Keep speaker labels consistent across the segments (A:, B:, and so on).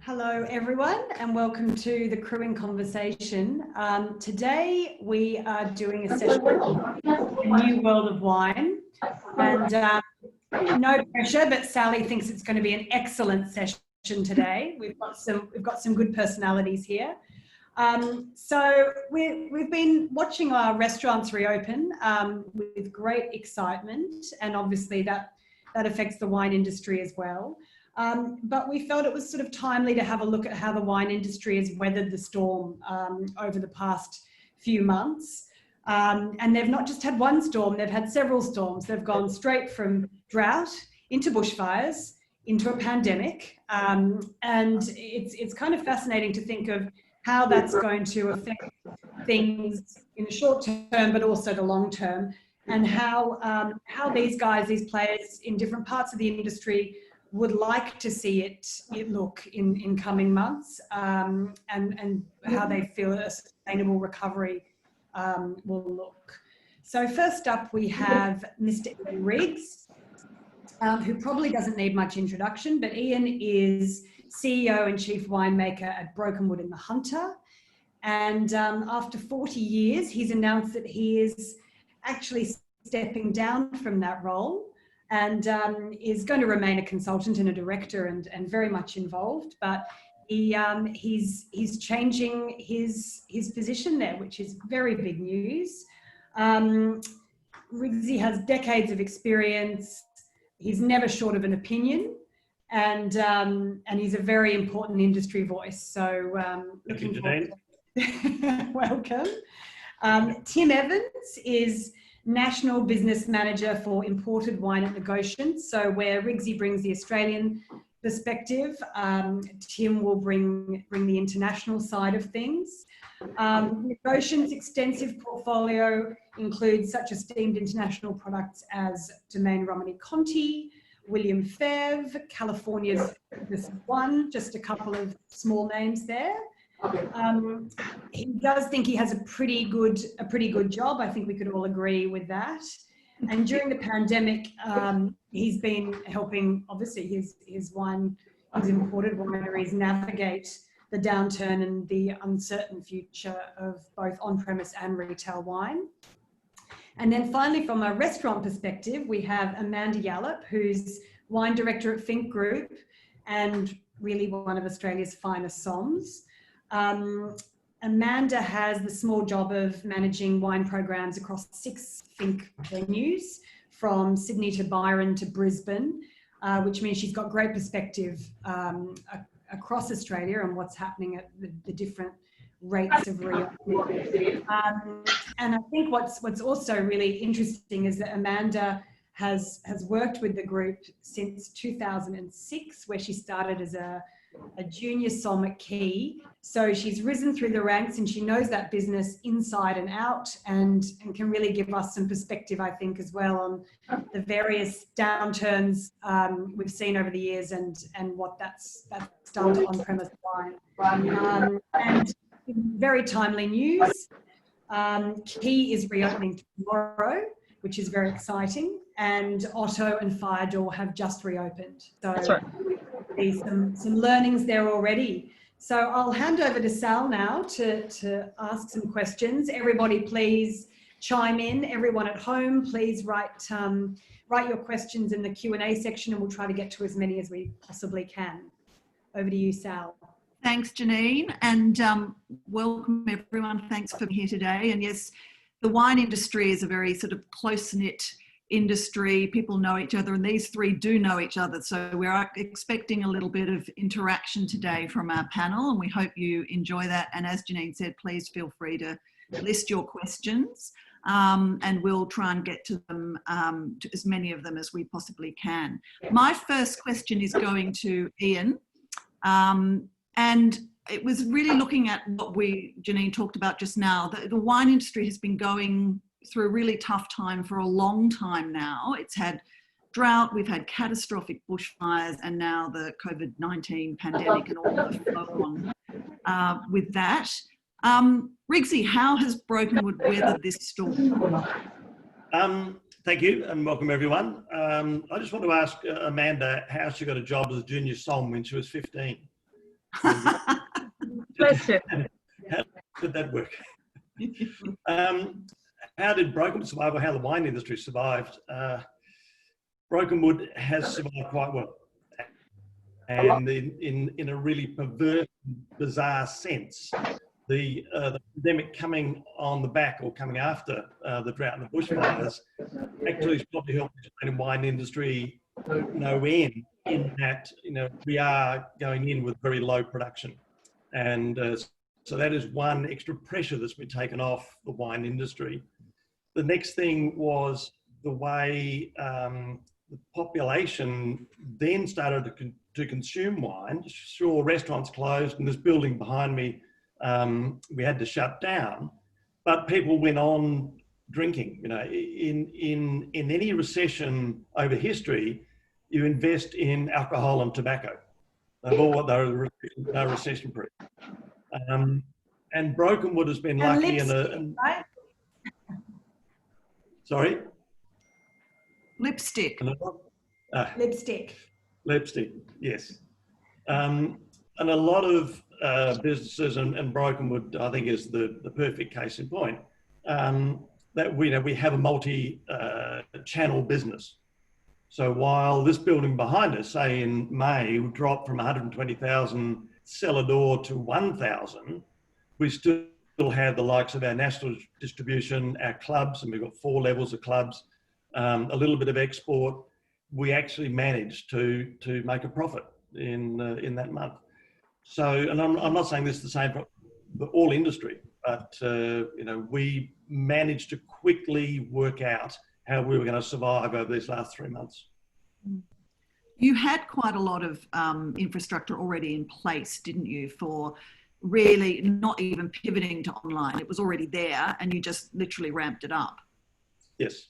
A: Hello everyone and welcome to the Crewing Conversation. Today we are doing a session on the new world of wine, and no pressure, but Sally thinks it's going to be an excellent session today. We've got some good personalities here. So we've been watching our restaurants reopen with great excitement, and obviously that affects the wine industry as well. But we felt it was sort of timely to have a look at how the wine industry has weathered the storm over the past few months. And they've not just had one storm, they've had several storms. They've gone straight from drought into bushfires, into a pandemic. And it's kind of fascinating to think of how that's going to affect things in the short term, but also the long term, and how these players in different parts of the industry would like to see it look in coming months, and how they feel a sustainable recovery will look. So first up we have Mr. Iain Riggs, who probably doesn't need much introduction, but Iain is CEO and Chief Winemaker at Brokenwood in the Hunter. And after 40 years, he's announced that he is actually stepping down from that role, and is going to remain a consultant and a director and very much involved, but he's changing his position there, which is very big news. Riggsy has decades of experience. He's never short of an opinion, and he's a very important industry voice. So looking forward to welcome. Tim Evans is National Business Manager for Imported Wine at Negociant. So where Riggsy brings the Australian perspective, Tim will bring the international side of things. Negociant's extensive portfolio includes such esteemed international products as Domaine Romani Conti, William Fevre, California's One, just a couple of small names there. He does think he has a pretty good job. I think we could all agree with that. And during the pandemic, he's been helping, obviously, his imported wineries navigate the downturn and the uncertain future of both on-premise and retail wine. And then finally, from a restaurant perspective, we have Amanda Yallop, who's wine director at Fink Group and really one of Australia's finest somms. Amanda has the small job of managing wine programs across 6 Fink venues, from Sydney to Byron to Brisbane, which means she's got great perspective across Australia and what's happening at the different rates of reopening. And I think what's also really interesting is that Amanda has worked with the group since 2006, where she started as a junior somm at Key. So she's risen through the ranks and she knows that business inside and out, and can really give us some perspective, I think, as well on the various downturns we've seen over the years and what that's done to on-premise wine. And very timely news. Key is reopening tomorrow, which is very exciting, and Otto and Fire Door have just reopened. So that's right. Some learnings there already. So I'll hand over to Sal now to ask some questions. Everybody please chime in. Everyone at home, please write your questions in the Q&A section, and we'll try to get to as many as we possibly can. Over to you, Sal.
B: Thanks, Janine, and welcome everyone. Thanks for being here today. And yes, the wine industry is a very sort of close-knit industry. People know each other, and these three do know each other. So we're expecting a little bit of interaction today from our panel, and we hope you enjoy that. And as Janine said, please feel free to list your questions, and we'll try and get to them, to as many of them as we possibly can. My first question is going to Iain. And it was really looking at what Janine talked about just now. The wine industry has been going through a really tough time for a long time now. It's had drought, we've had catastrophic bushfires, and now the COVID-19 pandemic and all the flow on with that. Riggsy, how has Brokenwood weathered this storm?
C: Thank you and welcome everyone. I just want to ask Amanda how she got a job as a junior somm when she was 15.
D: Bless you.
C: How did that work? How did Brokenwood survive, or how the wine industry survived? Brokenwood has survived quite well. And in a really perverse, bizarre sense, the pandemic coming on the back or coming after the drought and the bushfires actually has probably helped the Australian wine industry no end, in that, you know, we are going in with very low production. And so that is one extra pressure that's been taken off the wine industry. The next thing was the way the population then started to consume wine. Sure, restaurants closed, and this building behind me, we had to shut down, but people went on drinking. You know, in any recession over history, you invest in alcohol and tobacco. They're recession proof. And Brokenwood has been lucky in a...
A: Right?
C: Sorry?
B: Lipstick.
A: Lipstick.
C: Lipstick, yes. And a lot of businesses, and Brokenwood, I think, is the perfect case in point, that we have a multi-channel business. So while this building behind us, say in May, dropped from 120,000 cellar door to 1,000, we still had the likes of our national distribution, our clubs, and we've got 4 levels of clubs, a little bit of export. We actually managed to make a profit in that month. So, and I'm not saying this is the same for all industry, but you know, we managed to quickly work out how we were going to survive over these last 3 months.
B: You had quite a lot of infrastructure already in place, didn't you, for really not even pivoting to online? It was already there, and you just literally ramped it up.
C: Yes.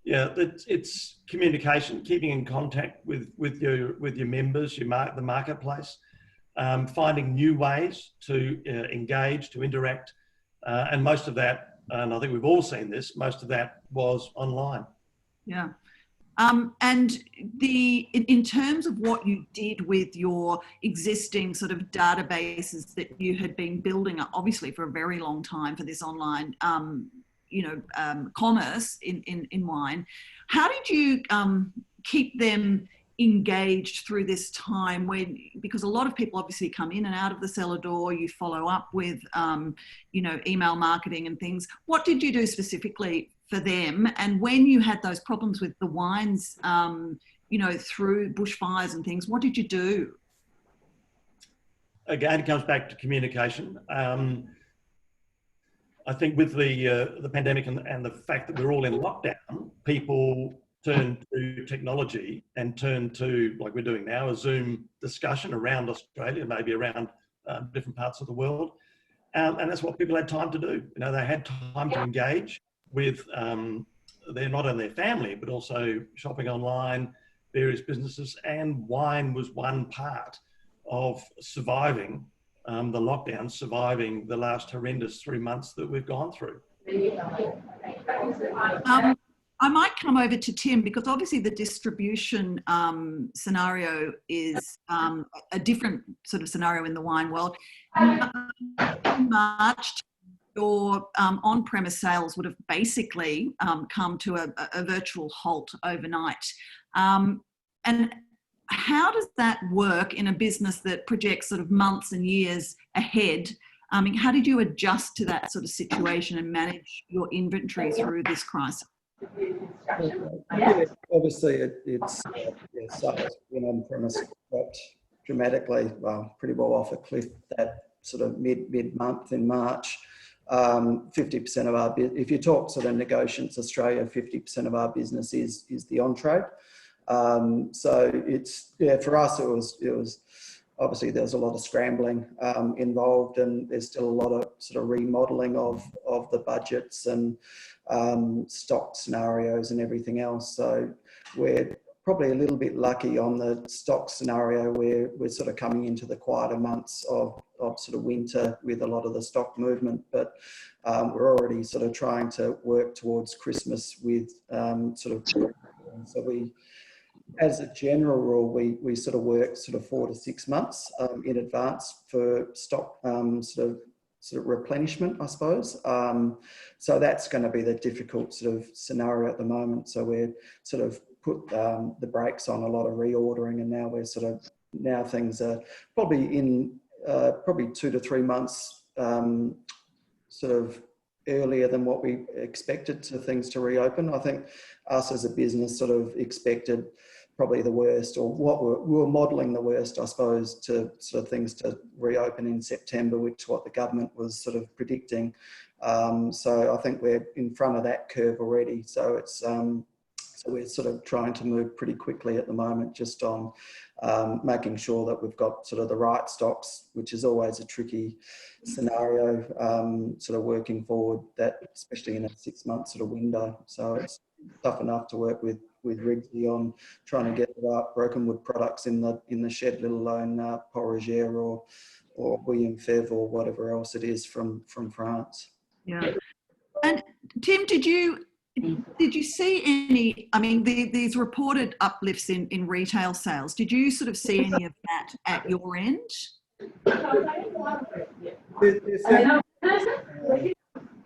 C: Yeah, it's communication, keeping in contact with your members, the marketplace, finding new ways to engage, to interact, and most of that, and I think we've all seen this, most of that was online.
B: Yeah. And in terms of what you did with your existing sort of databases that you had been building up, obviously for a very long time, for this online, commerce in wine, how did you keep them engaged through this time because a lot of people obviously come in and out of the cellar door, you follow up with, email marketing and things. What did you do specifically for them? And when you had those problems with the wines, through bushfires and things, what did you do?
C: Again, it comes back to communication. I think with the pandemic and the fact that we're all in lockdown, people turn to technology and turn to, like we're doing now, a Zoom discussion around Australia, maybe around different parts of the world. And that's what people had time to do. You know, they had time to engage with not only their family, but also shopping online, various businesses, and wine was one part of surviving the lockdown, surviving the last horrendous 3 months that we've gone through.
B: I might come over to Tim, because obviously the distribution scenario is a different sort of scenario in the wine world. In March, your on-premise sales would have basically come to a virtual halt overnight. And how does that work in a business that projects sort of months and years ahead? I mean, how did you adjust to that sort of situation and manage your inventory through this crisis?
E: Yeah, obviously it's sales in on-premise dropped dramatically, pretty well off a cliff that sort of mid-month in March. 50% of our, if you talk sort of Negotiants Australia, 50% of our business is the on-trade. So it's, for us, it was obviously there's a lot of scrambling involved, and there's still a lot of sort of remodeling of the budgets and stock scenarios and everything else. So we're probably a little bit lucky on the stock scenario where we're sort of coming into the quieter months of sort of winter with a lot of the stock movement, but we're already sort of trying to work towards Christmas with so as a general rule, we sort of work sort of 4 to 6 months in advance for stock sort of replenishment, I suppose. So that's going to be the difficult sort of scenario at the moment. So we're sort of put the brakes on a lot of reordering, and now we're sort of, now things are probably in probably 2 to 3 months sort of earlier than what we expected to things to reopen. I think us as a business sort of expected probably the worst, or what we were modelling the worst, I suppose, to sort of things to reopen in September, which what the government was sort of predicting. So I think we're in front of that curve already. So it's so we're sort of trying to move pretty quickly at the moment, just on making sure that we've got sort of the right stocks, which is always a tricky scenario, sort of working forward, that especially in a 6 month sort of window. So it's tough enough to work with Rigsby on trying to get the right broken wood products in the shed, let alone Paul Roger or William Fev or whatever else it is from France.
B: Yeah. And Tim, did you see any, I mean, these reported uplifts in retail sales, did you sort of see any of that at your end?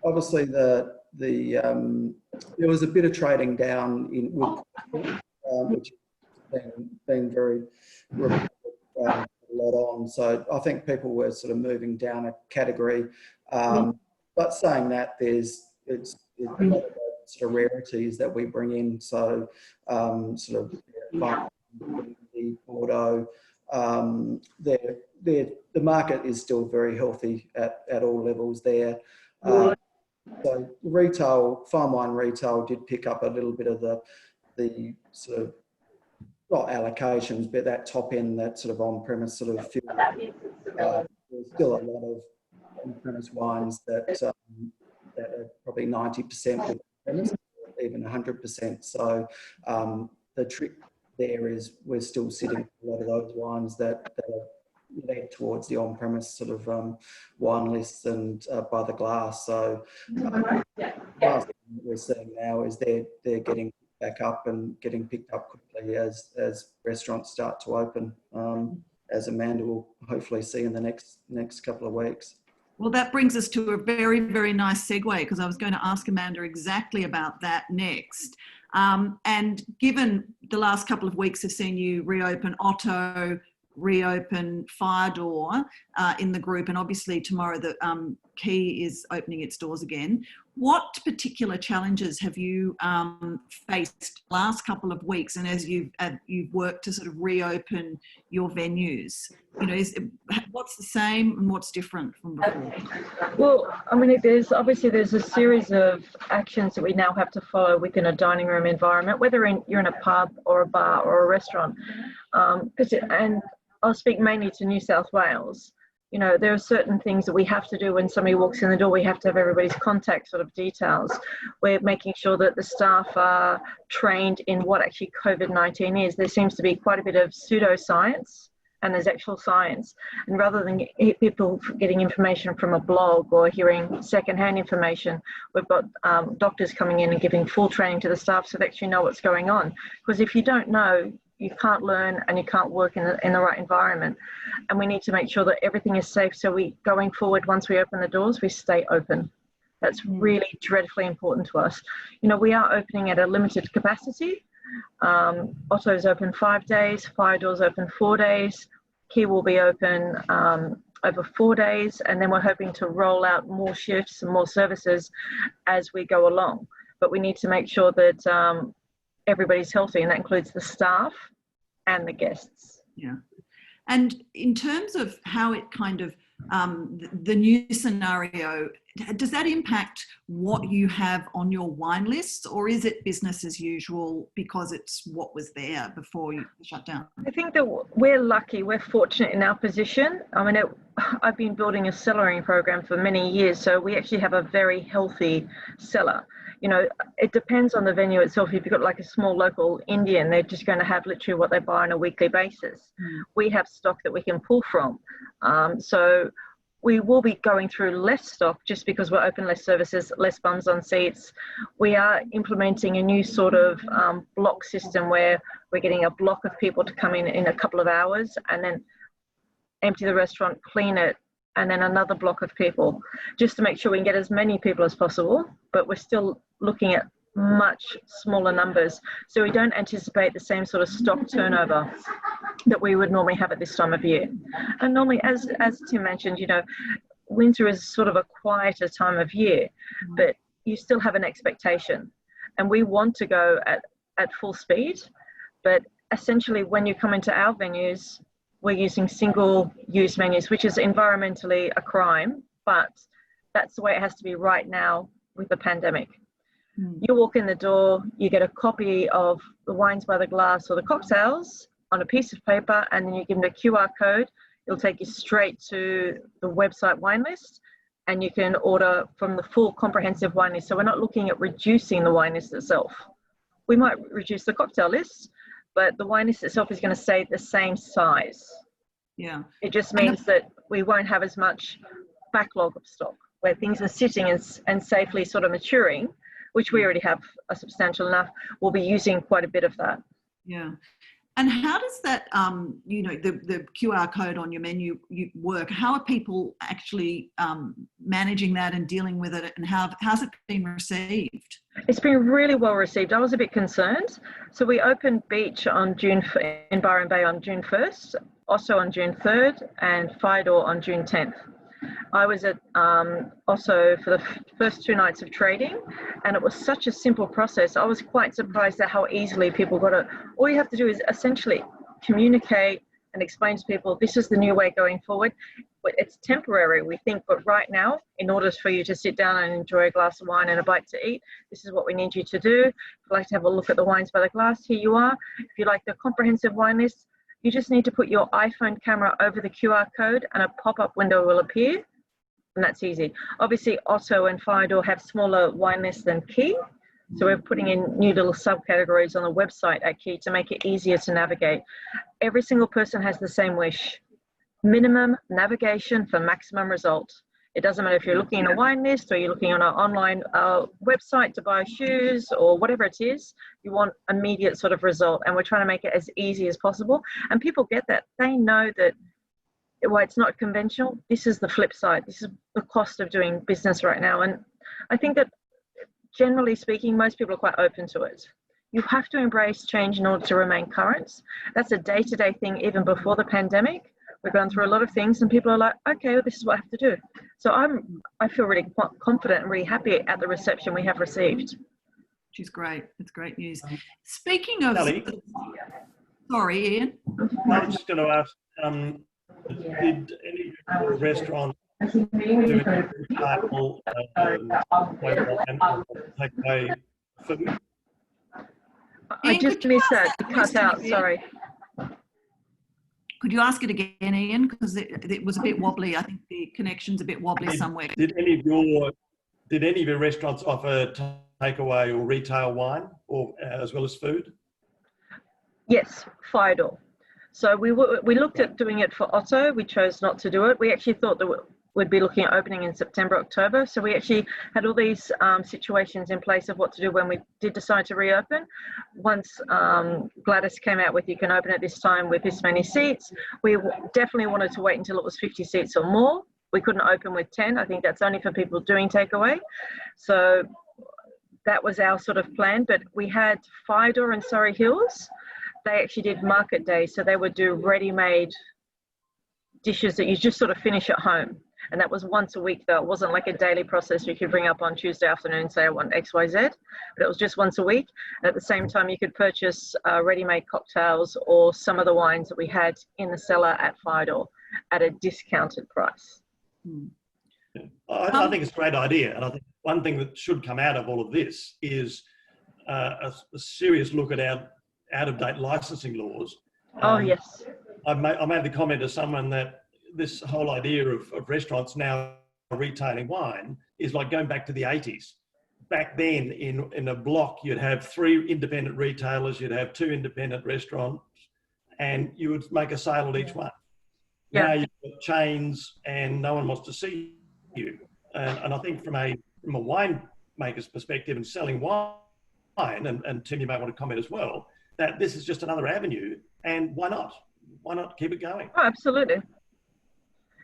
E: Obviously, there was a bit of trading down in which has been very a lot on. So I think people were sort of moving down a category. But saying that, it's a lot of sort of rarities that we bring in. So sort of Bordeaux, the market is still very healthy at all levels there. So retail, fine wine retail did pick up a little bit of the sort of, not allocations, but that top end, that sort of on-premise sort of feel. There's still a lot of on-premise wines that are probably 90% with premise, even 100%. So the trick there is we're still sitting a lot of those wines that are led towards the on-premise sort of wine lists and by the glass. So what we're seeing now is they're getting back up and getting picked up quickly as restaurants start to open, as Amanda will hopefully see in the next couple of weeks.
B: Well, that brings us to a very, very nice segue, because I was going to ask Amanda exactly about that next. And given the last couple of weeks have seen you reopen Otto, reopen Fire Door in the group, and obviously tomorrow the Key is opening its doors again. What particular challenges have you faced last couple of weeks, and as you've worked to sort of reopen your venues? You know, what's the same and what's different from before?
D: Well, I mean, there's a series of actions that we now have to follow within a dining room environment, whether you're in a pub or a bar or a restaurant. And I'll speak mainly to New South Wales. You know, there are certain things that we have to do when somebody walks in the door. We have to have everybody's contact sort of details. We're making sure that the staff are trained in what actually COVID-19 is. There seems to be quite a bit of pseudoscience, and there's actual science. And rather than people getting information from a blog or hearing secondhand information, we've got doctors coming in and giving full training to the staff so they actually know what's going on. Because if you don't know, you can't learn and you can't work in the right environment. And we need to make sure that everything is safe. So going forward, once we open the doors, we stay open. That's really dreadfully important to us. You know, we are opening at a limited capacity. Otto's open 5 days, Fire Door's open 4 days, Key will be open over 4 days, and then we're hoping to roll out more shifts and more services as we go along. But we need to make sure that everybody's healthy, and that includes the staff and the guests.
B: Yeah. And in terms of how it kind of, the new scenario, does that impact what you have on your wine lists, or is it business as usual because it's what was there before you shut down?
D: I think that we're lucky, we're fortunate in our position. I mean, I've been building a cellaring program for many years, so we actually have a very healthy cellar. You know, it depends on the venue itself. If you've got like a small local Indian, they're just going to have literally what they buy on a weekly basis. We have stock that we can pull from. So we will be going through less stock just because we're open less services, less bums on seats. We are implementing a new sort of block system where we're getting a block of people to come in a couple of hours and then empty the restaurant, clean it, and then another block of people, just to make sure we can get as many people as possible. But we're still looking at much smaller numbers. So we don't anticipate the same sort of stock turnover that we would normally have at this time of year. And normally, as Tim mentioned, you know, winter is sort of a quieter time of year, but you still have an expectation. And we want to go at full speed, but essentially when you come into our venues, we're using single-use menus, which is environmentally a crime, but that's the way it has to be right now with the pandemic. You walk in the door, you get a copy of the wines by the glass or the cocktails on a piece of paper, and then you give them a QR code. It'll take you straight to the website wine list, and you can order from the full comprehensive wine list. So we're not looking at reducing the wine list itself. We might reduce the cocktail list, but the wine list itself is going to stay the same size.
B: Yeah.
D: It just means that we won't have as much backlog of stock where things are sitting and safely sort of maturing, which we already have a substantial enough. We'll be using quite a bit of that.
B: Yeah. And how does that, you know, the QR code on your menu work? How are people actually managing that and dealing with it, and how's it been received?
D: It's been really well received. I was a bit concerned. So we opened Beach in Byron Bay on June 1st, Osso on June 3rd, and Fyador on June 10th. I was at Osso for the first 2 nights of trading, and it was such a simple process. I was quite surprised at how easily people got it. All you have to do is essentially communicate and explain to people, this is the new way going forward. But it's temporary, we think, but right now, in order for you to sit down and enjoy a glass of wine and a bite to eat, this is what we need you to do. If you'd like to have a look at the wines by the glass, here you are. If you like the comprehensive wine list, you just need to put your iPhone camera over the QR code and a pop-up window will appear, and that's easy. Obviously, Osso and Fyador have smaller wine lists than Key, so we're putting in new little subcategories on the website at Key to make it easier to navigate. Every single person has the same wish: minimum navigation for maximum result. It doesn't matter if you're looking in a wine list or you're looking on our online website to buy shoes or whatever it is, you want immediate sort of result. And we're trying to make it as easy as possible. And people get that. They know that while it's not conventional, this is the flip side. This is the cost of doing business right now. And I think that generally speaking, most people are quite open to it. You have to embrace change in order to remain current. That's a day-to-day thing even before the pandemic. We've gone through a lot of things and people are like, okay, well, this is what I have to do. So I feel really confident and really happy at the reception we have received.
B: Which is great. It's great news. Speaking of...
C: Sally?
B: Sorry, Ian.
C: I was just going to ask, did any restaurants do retail take away food?
D: I just missed that. It cut out, sorry.
B: Could you ask it again, Ian? Because it was a bit wobbly. I think the connection's a bit wobbly somewhere.
C: Did any of your restaurants offer takeaway or retail wine, or as well as food?
D: Yes, Fyador. So we looked at doing it for Osso. We chose not to do it. We actually thought that we'd be looking at opening in September, October. So we actually had all these situations in place of what to do when we did decide to reopen. Once Gladys came out with, you can open at this time with this many seats, we definitely wanted to wait until it was 50 seats or more. We couldn't open with 10. I think that's only for people doing takeaway. So that was our sort of plan. But we had Fyador and Surrey Hills. They actually did market day. So they would do ready-made dishes that you just sort of finish at home. And that was once a week though. It wasn't like a daily process you could bring up on Tuesday afternoon and say, I want X, Y, Z. But it was just once a week. And at the same time, you could purchase ready-made cocktails or some of the wines that we had in the cellar at Fyador at a discounted price.
C: I think it's a great idea. And I think one thing that should come out of all of this is a serious look at our out-of-date licensing laws.
D: Oh, yes.
C: I made the comment to someone that this whole idea of restaurants now retailing wine is like going back to the 80s. Back then, in a block, you'd have 3 independent retailers, you'd have 2 independent restaurants, and you would make a sale at each one. Now you've got chains and no one wants to see you. And I think from a winemaker's perspective and selling wine, and Tim, you might want to comment as well, that this is just another avenue, and why not? Why not keep it going?
D: Oh, absolutely.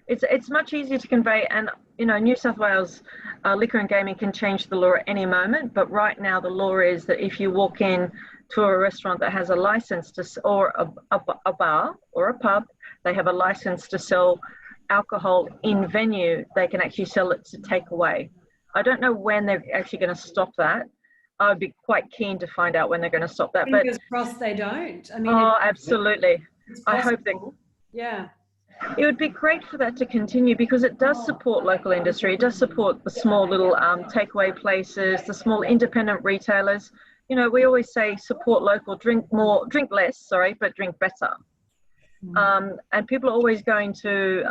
D: It's much easier to convey, and you know, New South Wales Liquor and Gaming can change the law at any moment, but right now the law is that if you walk in to a restaurant that has a license to, or a bar or a pub, they have a license to sell alcohol in venue, they can actually sell it to takeaway. I don't know when they're actually going to stop that. I'd be quite keen to find out when they're going to stop that.
A: Fingers crossed they don't. I mean,
D: oh, absolutely. I hope they.
A: Yeah.
D: It would be great for that to continue because it does support local industry. It does support the small little takeaway places, the small independent retailers. You know, we always say support local, drink less, sorry, but drink better. And people are always going to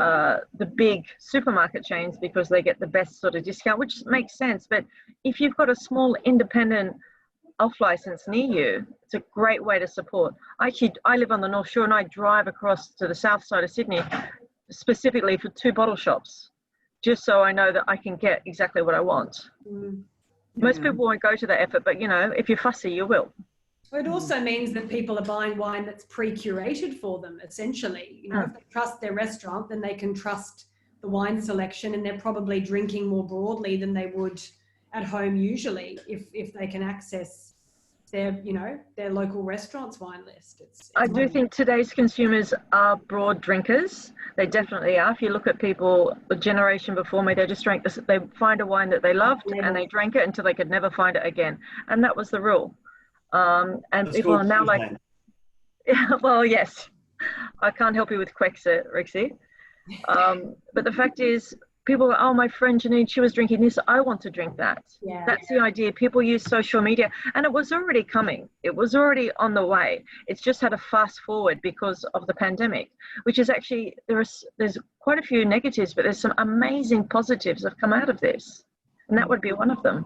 D: the big supermarket chains because they get the best sort of discount, which makes sense. But if you've got a small independent off license near you, it's a great way to support. I live on the North Shore and I drive across to the south side of Sydney specifically for 2 bottle shops, just so I know that I can get exactly what I want. Most people won't go to that effort, but you know, if you're fussy, you will.
A: It also means that people are buying wine that's pre-curated for them, essentially. You know, if they trust their restaurant, then they can trust the wine selection, and they're probably drinking more broadly than they would at home usually if they can access their, you know, their local restaurant's wine list.
D: I do think today's consumers are broad drinkers. They definitely are. If you look at people, the generation before me, they just drank this, they find a wine that they loved and they drank it until they could never find it again. And that was the rule. And that's people are now like, yeah, well, yes, I can't help you with Quexit, Rixie. But the fact is, people go, oh, my friend Janine, she was drinking this, I want to drink that. Yeah. That's the idea. People use social media, and it was already coming. It was already on the way. It's just had a fast forward because of the pandemic, which is actually, there's quite a few negatives, but there's some amazing positives that have come out of this. And that would be one of them.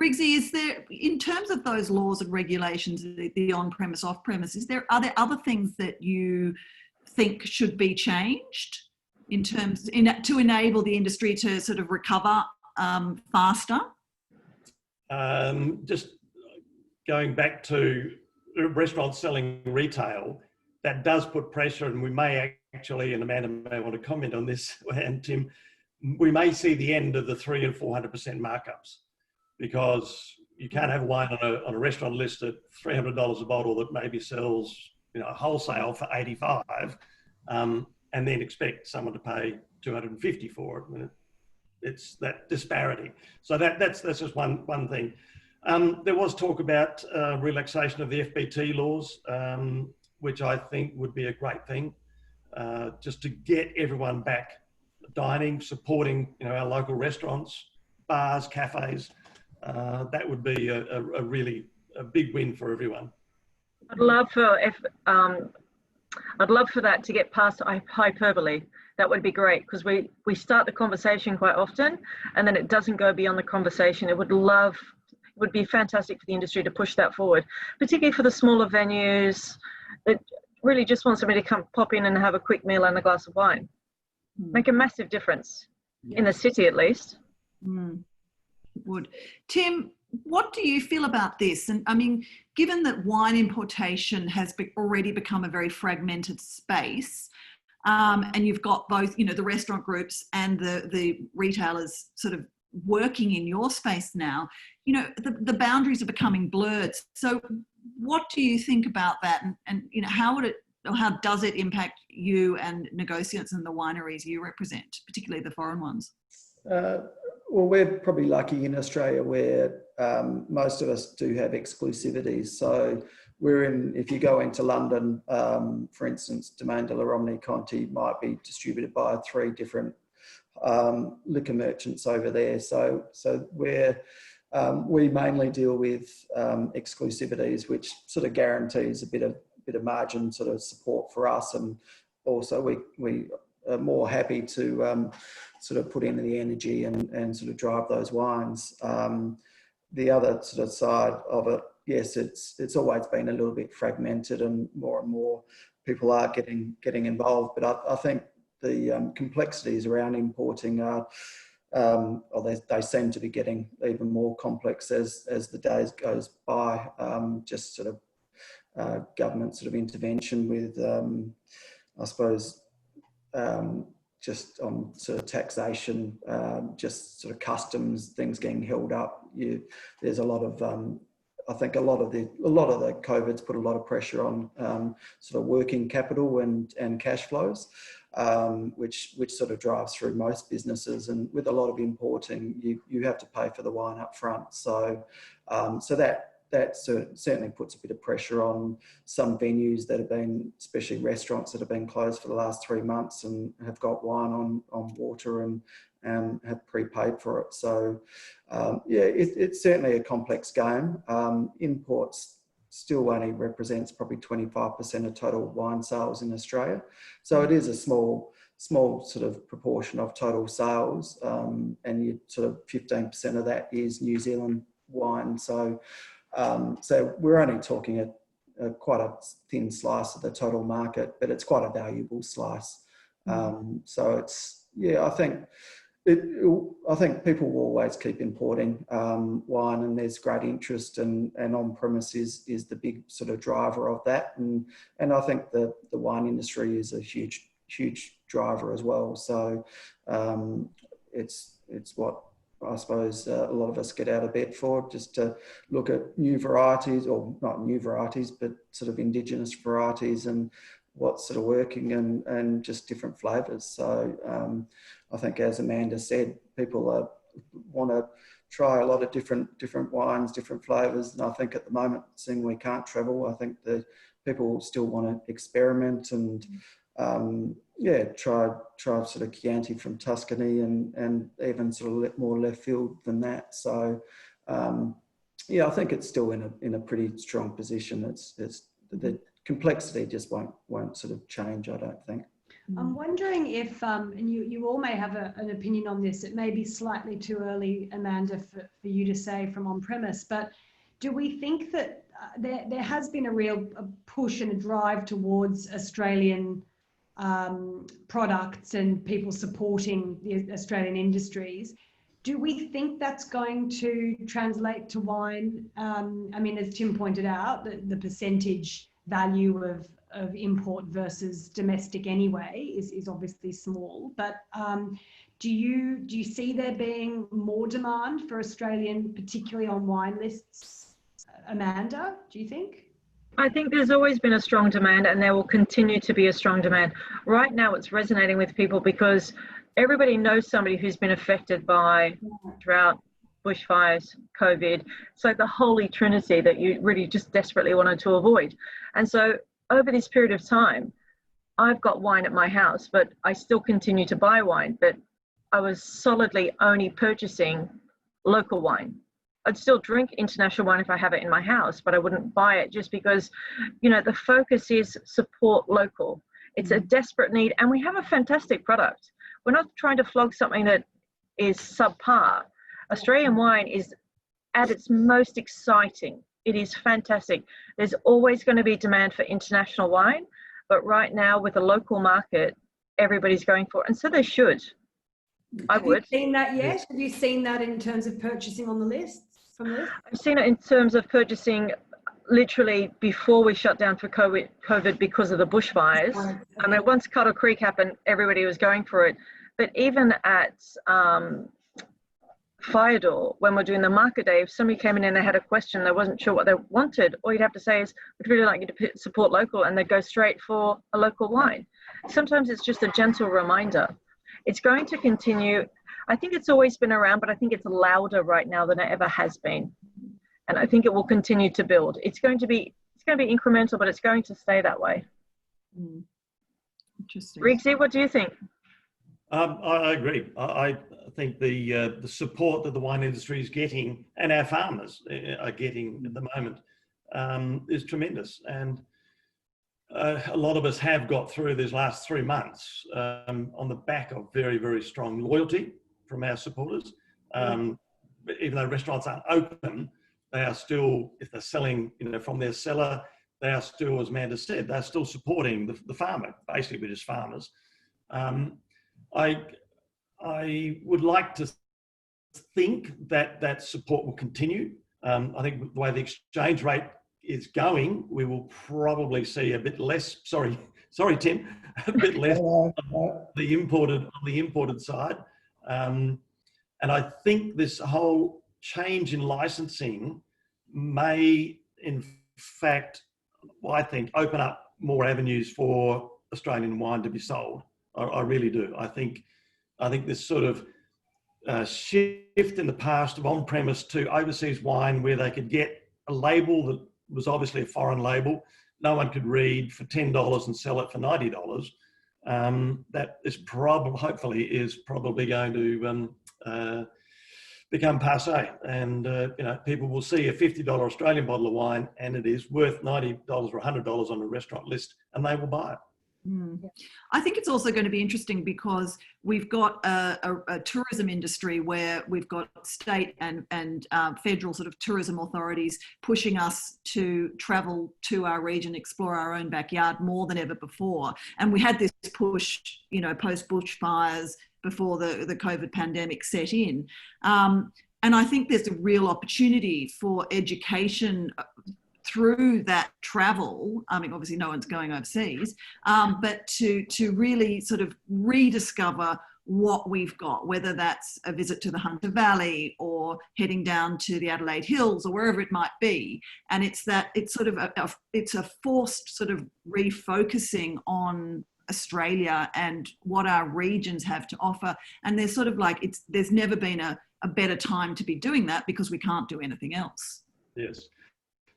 B: Riggsy, is there, in terms of those laws and regulations, the on-premise, off-premise, are there other things that you think should be changed in terms to enable the industry to sort of recover faster?
C: Just going back to restaurants selling retail, that does put pressure, and we may actually, and Amanda may want to comment on this, and Tim, we may see the end of the 300% and 400% markups, because you can't have wine on a restaurant list at $300 a bottle that maybe sells, you know, wholesale for 85, and then expect someone to pay $250 for it. I mean, it's that disparity. So that's just one thing. There was talk about relaxation of the FBT laws, which I think would be a great thing, just to get everyone back dining, supporting, you know, our local restaurants, bars, cafes. That would be a really big win for everyone.
D: I'd love for that to get past hyperbole. That would be great, because we start the conversation quite often and then it doesn't go beyond the conversation. It would be fantastic for the industry to push that forward, particularly for the smaller venues that really just want somebody to come pop in and have a quick meal and a glass of wine. Make a massive difference in the city, at least.
B: Would. Tim, what do you feel about this? And I mean, given that wine importation has already become a very fragmented space, and you've got both, you know, the restaurant groups and the retailers sort of working in your space now, you know, the boundaries are becoming blurred. So what do you think about that? And you know, how does it impact you and negotiants and the wineries you represent, particularly the foreign ones?
E: Well, we're probably lucky in Australia where most of us do have exclusivities. So if you go into London, for instance, Domaine de la Romney Conti might be distributed by 3 different liquor merchants over there. So we mainly deal with exclusivities, which sort of guarantees a bit of margin sort of support for us, and also we are more happy to sort of put in the energy and sort of drive those wines. The other sort of side of it, yes, it's always been a little bit fragmented, and more people are getting involved. But I think the complexities around importing are, they seem to be getting even more complex as the days goes by. Just sort of government sort of intervention with, I suppose, just on sort of taxation, just sort of customs, things getting held up. There's a lot of, I think a lot of the COVID's put a lot of pressure on sort of working capital and cash flows, which sort of drives through most businesses. And with a lot of importing, you have to pay for the wine up front. So that certainly puts a bit of pressure on some venues that have been, especially restaurants that have been closed for the last 3 months and have got wine on water and have prepaid for it. So it's certainly a complex game. Imports still only represents probably 25% of total wine sales in Australia. So it is a small sort of proportion of total sales, and you sort of 15% of that is New Zealand wine. So we're only talking quite a thin slice of the total market, but it's quite a valuable slice. So it's, I think people will always keep importing wine, and there's great interest, and on-premise is the big sort of driver of that. And I think the wine industry is a huge driver as well. So it's what I suppose a lot of us get out of bed for, just to look at new varieties, or not new varieties, but sort of indigenous varieties and what's sort of working, and just different flavours. So I think, as Amanda said, people want to try a lot of different wines, different flavours. And I think at the moment, seeing we can't travel, I think that people still want to experiment and try sort of Chianti from Tuscany, and even sort of more left field than that. So I think it's still in a pretty strong position. It's the complexity just won't sort of change, I don't think.
A: I'm wondering if, and you all may have an opinion on this, it may be slightly too early, Amanda, for you to say from on-premise, but do we think that there has been a real push and a drive towards Australian products and people supporting the Australian industries? Do we think that's going to translate to wine? I mean, as Tim pointed out, the percentage value of import versus domestic anyway is obviously small, but do you see there being more demand for Australian, particularly on wine lists, Amanda, do you think?
D: I think there's always been a strong demand, and there will continue to be a strong demand. Right now it's resonating with people because everybody knows somebody who's been affected by drought, bushfires, COVID. It's like the holy trinity that you really just desperately wanted to avoid. And so over this period of time, I've got wine at my house, but I still continue to buy wine, but I was solidly only purchasing local wine. I'd still drink international wine if I have it in my house, but I wouldn't buy it just because, the focus is support local. It's a desperate need, and we have a fantastic product. We're not trying to flog something that is subpar. Australian wine is at its most exciting. It is fantastic. There's always going to be demand for international wine, but right now with the local market, everybody's going for it, and so they should. I would.
A: Have you seen that yet? Have you seen that in terms of purchasing on the lists?
D: I've seen it in terms of purchasing literally before we shut down for COVID because of the bushfires.
A: Okay.
D: I mean, once Cuttle Creek happened, everybody was going for it. But even at Firedoor, when we're doing the market day, if somebody came in and they had a question, they wasn't sure what they wanted, all you'd have to say is, we'd really like you to support local, and they'd go straight for a local wine. Sometimes it's just a gentle reminder. It's going to continue. I think it's always been around, but I think it's louder right now than it ever has been. And I think it will continue to build. It's going to be incremental, but it's going to stay that way.
B: Interesting.
D: Riggsy, what do you think?
C: I agree. I think the support that the wine industry is getting, and our farmers are getting at the moment, is tremendous. And a lot of us have got through these last 3 months on the back of very, very strong loyalty from our supporters. Even though restaurants aren't open, they are still, if they're selling, from their cellar, they are still, as Amanda said, they're still supporting the farmer. Basically, we're just farmers. I would like to think that that support will continue. I think the way the exchange rate is going, we will probably see a bit less. Sorry, Tim, a bit less on the imported side. And I think this whole change in licensing may, in fact, I think, open up more avenues for Australian wine to be sold. I really do. I think this sort of shift in the past of on-premise to overseas wine, where they could get a label that was obviously a foreign label, no one could read, for $10 and sell it for $90. That is probably going to become passé, and people will see a $50 Australian bottle of wine and it is worth $90 or $100 on a restaurant list, and they will buy it.
B: I think it's also going to be interesting because we've got a tourism industry where we've got state and federal sort of tourism authorities pushing us to travel to our region, explore our own backyard more than ever before. And we had this push, post bushfires, before the COVID pandemic set in. And I think there's a real opportunity for education through that travel. I mean, obviously no one's going overseas, but to really sort of rediscover what we've got, whether that's a visit to the Hunter Valley or heading down to the Adelaide Hills or wherever it might be. And it's sort of it's a forced sort of refocusing on Australia and what our regions have to offer. And there's sort of like, there's never been a better time to be doing that because we can't do anything else.
C: Yes.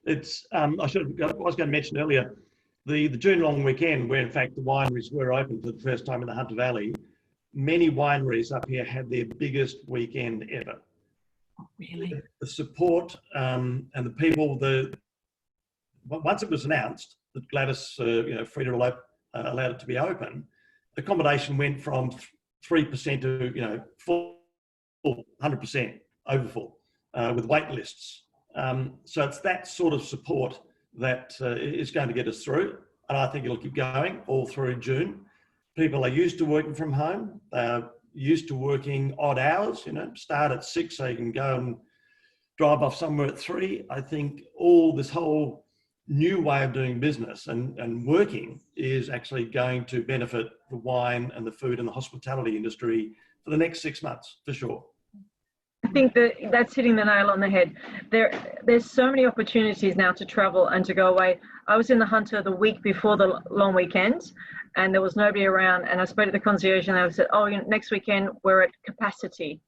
C: I was going to mention earlier, the June long weekend, where in fact the wineries were open for the first time in the Hunter Valley, many wineries up here had their biggest weekend ever.
B: Oh, really?
C: The support and the people, once it was announced that Gladys, Frida allowed it to be open, accommodation went from 3% to, full 100% overfull with wait lists. So it's that sort of support that is going to get us through, and I think it'll keep going all through June. People are used to working from home. They're used to working odd hours, start at 6 so you can go and drive off somewhere at 3. I think this whole new way of doing business and working is actually going to benefit the wine and the food and the hospitality industry for the next 6 months, for sure.
D: I think that's hitting the nail on the head. There's so many opportunities now to travel and to go away. I was in the Hunter the week before the long weekend, and there was nobody around. And I spoke to the concierge, and they said, next weekend we're at capacity.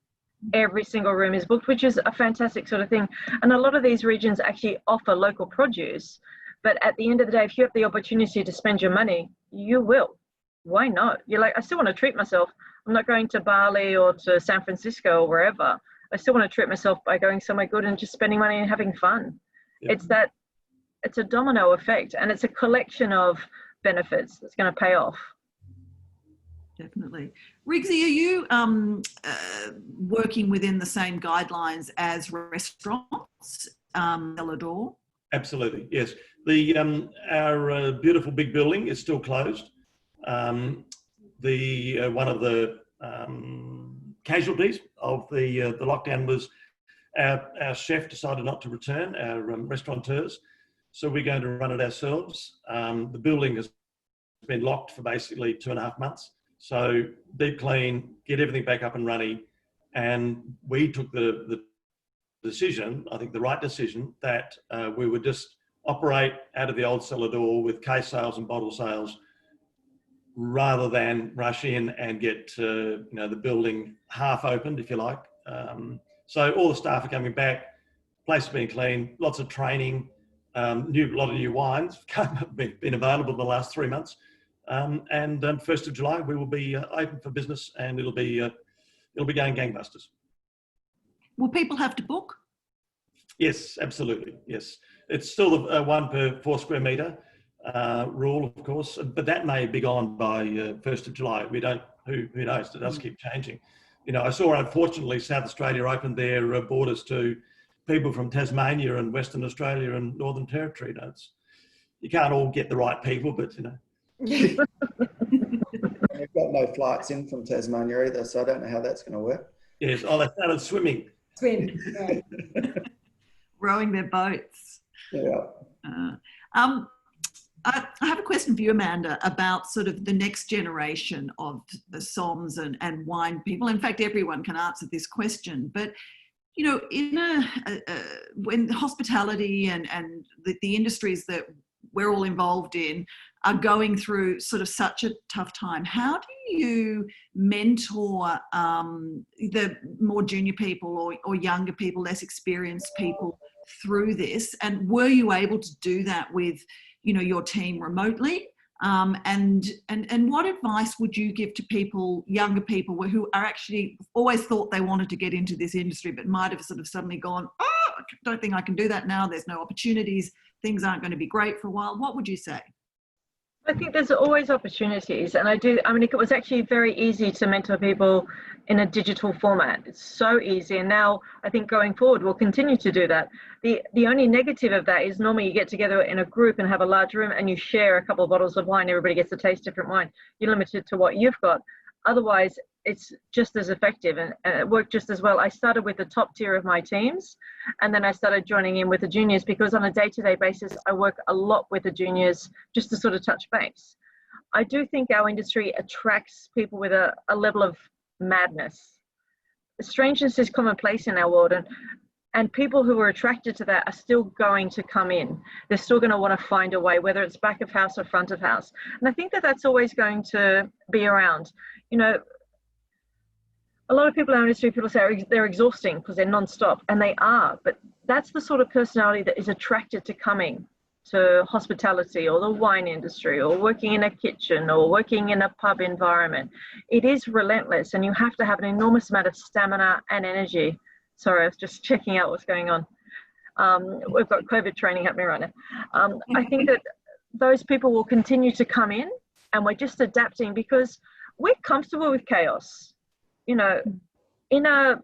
D: Every single room is booked, which is a fantastic sort of thing. And a lot of these regions actually offer local produce. But at the end of the day, if you have the opportunity to spend your money, you will. Why not? You're like, I still want to treat myself. I'm not going to Bali or to San Francisco or wherever. I still want to treat myself by going somewhere good and just spending money and having fun. Yep. It's a domino effect, and it's a collection of benefits that's going to pay off.
B: Definitely. Rigsy, are you working within the same guidelines as restaurants, cellar door?
C: Absolutely, yes. Our beautiful big building is still closed. One of the casualties of the lockdown was our chef decided not to return, our restaurateurs, so we're going to run it ourselves. The building has been locked for basically 2.5 months, so deep clean, get everything back up and running, and we took the decision, I think the right decision, that we would just operate out of the old cellar door with case sales and bottle sales, rather than rush in and get the building half opened, if you like. So all the staff are coming back, place has been cleaned, lots of training, a lot of new wines have been available in the last 3 months. And 1st of July we will be open for business, and it'll be going gangbusters.
B: Will people have to book?
C: Yes, absolutely. Yes, it's still the 1 per 4 square metre rule, of course, but that may be gone by 1st of July. We don't, who knows, it does keep changing. I saw, unfortunately, South Australia opened their borders to people from Tasmania and Western Australia and Northern Territory. you can't all get the right people, but you know.
E: We've got no flights in from Tasmania either, so I don't know how that's going to work.
C: Yes, oh, they started swimming.
A: Swim. Yeah.
B: Rowing their boats.
E: Yeah.
B: I have a question for you, Amanda, about sort of the next generation of the SOMs and wine people. In fact, everyone can answer this question, but you know, in when hospitality and the industries that we're all involved in are going through sort of such a tough time, how do you mentor the more junior people or younger people, less experienced people through this? And were you able to do that with, you know, your team remotely? And what advice would you give to people, younger people who are actually always thought they wanted to get into this industry, but might have sort of suddenly gone, oh, I don't think I can do that now. There's no opportunities. Things aren't going to be great for a while. What would you say?
D: I think there's always opportunities, and I mean, it was actually very easy to mentor people in a digital format. It's so easy, and now I think going forward we'll continue to do that. The only negative of that is normally you get together in a group and have a large room and you share a couple of bottles of wine. Everybody gets to taste different wine. You're limited to what you've got. Otherwise, it's just as effective and it worked just as well. I started with the top tier of my teams, and then I started joining in with the juniors, because on a day-to-day basis, I work a lot with the juniors just to sort of touch base. I do think our industry attracts people with a level of madness. Strangeness is commonplace in our world, and people who are attracted to that are still going to come in. They're still going to want to find a way, whether it's back of house or front of house. And I think that that's always going to be around. You know, a lot of people in our industry, people say they're exhausting because they're non-stop, and they are, but that's the sort of personality that is attracted to coming to hospitality or the wine industry or working in a kitchen or working in a pub environment. It is relentless, and you have to have an enormous amount of stamina and energy. Sorry, I was just checking out what's going on. We've got COVID training happening right now. I think that those people will continue to come in, and we're just adapting because we're comfortable with chaos. You know, in a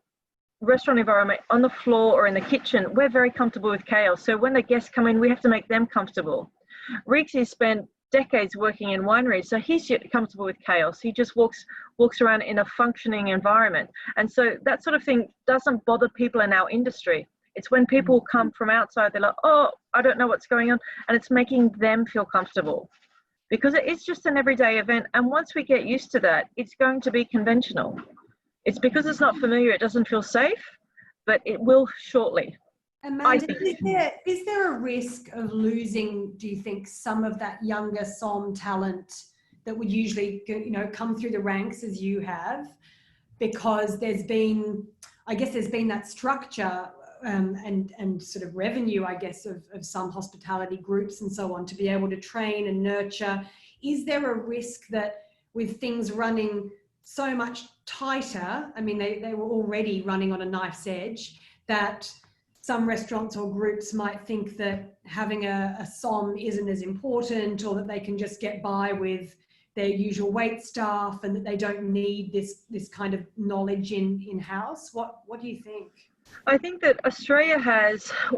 D: restaurant environment, on the floor or in the kitchen, we're very comfortable with chaos. So when the guests come in, we have to make them comfortable. Rixie spent decades working in wineries, so he's comfortable with chaos. He just walks around in a functioning environment. And so that sort of thing doesn't bother people in our industry. It's when people come from outside, they're like, oh, I don't know what's going on. And it's making them feel comfortable, because it's just an everyday event. And once we get used to that, it's going to be conventional. It's because it's not familiar, it doesn't feel safe, but it will shortly.
A: Amanda, is there a risk of losing, do you think, some of that younger SOM talent that would usually, you know, come through the ranks as you have, because there's been that structure and sort of revenue, I guess, of some hospitality groups and so on to be able to train and nurture? Is there a risk that with things running so much tighter, I mean, they were already running on a knife's edge, that some restaurants or groups might think that having a SOM isn't as important, or that they can just get by with their usual wait staff and that they don't need this kind of knowledge in-house? What do you think?
D: I think that